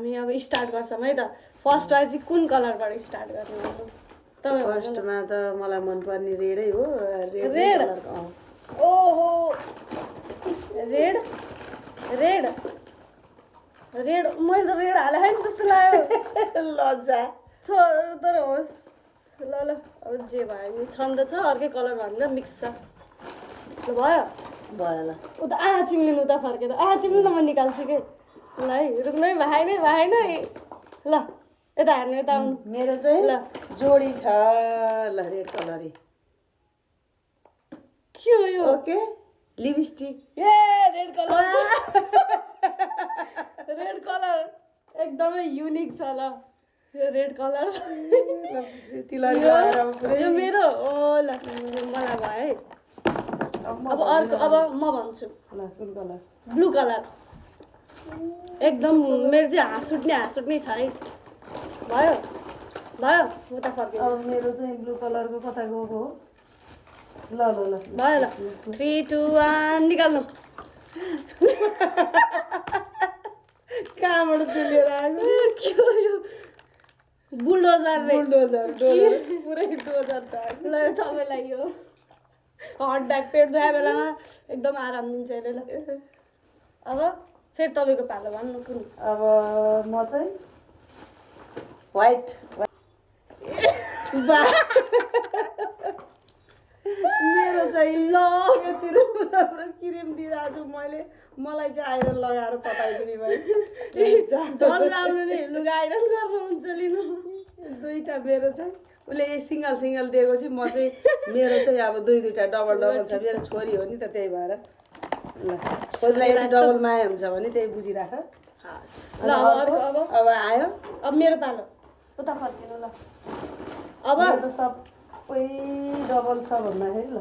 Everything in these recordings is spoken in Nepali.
हामी अब स्टार्ट गर्छौँ है त फर्स्टमा चाहिँ कुन कलरबाट स्टार्ट गर्ने तपाईँ फर्स्टमा त मलाई मनपर्ने रेडै हो रेड ओहो रेड रेड रेड मैले त रेड हाले नि जस्तो लाग्यो लज्जा तर होस् ल ल अब जे भयो नि छन् त छ अर्कै कलर भनेर मिक्स छ ल भयो भयो ल उता चिम्लिनु उता फर्केर चिम्लिनु न म निकाल्छु कि ल है रुक्नु है भएन ल यता हेर्नु यता आउनु मेरो चाहिँ ल जोडी छ ल रेड कलर के हो यो ओके लिपस्टिक ए रेड कलर रेड कलर एकदमै युनिक छ ल यो रेड कलर यो मेरो ओ ल मलाई भयो है अब अर्को अब म भन्छु ल कुन कलर ब्लू कलर एकदम मेरो चाहिँ हाँस उठ्ने छ है भयो भयो उता फर्किन्छ अब मेरो चाहिँ ब्लू कलरको कता गएको हो ल ल ल भयो ल 3 2 1 निकाल्नु कहाँबाट तुलेर आएको के हो यो बुलडोजर पुरै डोजर छ ल तपाईँलाई यो हट ब्याक पेट दुखा बेलामा एकदम आराम दिन्छ यसले ल अब फेरि तपाईँको पालो भन्नु कुन अब म चाहिँ व्हाइट मेरो चाहिँ ल यति राम्रो क्रिम दिइरहेको छु मैले मलाई चाहिँ आइरन लगाएर तताइदिने भयो झन् राम्रो नि लुगा आइरन गर्नुहुन्छ लिनु दुईटा मेरो चाहिँ उसले सिङ्गल दिएको चाहिँ म चाहिँ मेरो चाहिँ अब दुईटा डबल छ मेरो छोरी हो नि त त्यही भएर ल छोरीलाई यदि डबल माया हुन्छ भने त्यही बुझिराख ल अब आयो अब मेरो पालो उता फर्किनु ल अब त सबै डबल छ भन्दाखेरि ल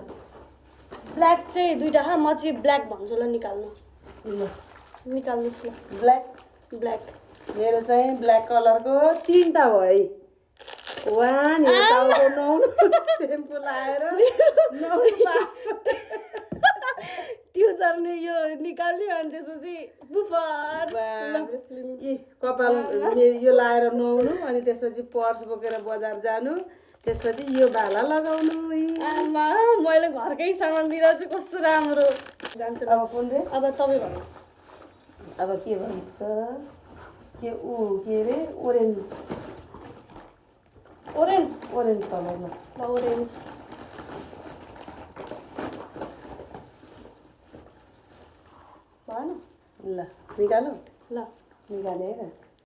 ब्ल्याक चाहिँ दुईटा म चाहिँ ब्ल्याक भन्छु ल निकाल्नु ल निकाल्नुहोस् ल ब्ल्याक मेरो चाहिँ ब्ल्याक कलरको 3टा भयो है वान टाउको नुहाउनु सेम्पू लाएर ट्युजरले यो निकाल्ने अनि त्यसपछि बुफर कपाल यो लाएर नुहाउनु अनि त्यसपछि पर्स बोकेर बजार जानु त्यसपछि यो भाला लगाउनु आमा मैले घरकै सामान दिइरहेको छु कस्तो राम्रो जान्छु अब कुन रे अब तपाईँ भन्नु अब के भन्छ के अरे ओरेन्ज कलर ल ओरेन्ज भएन ल निकाल्नु ल निकालेर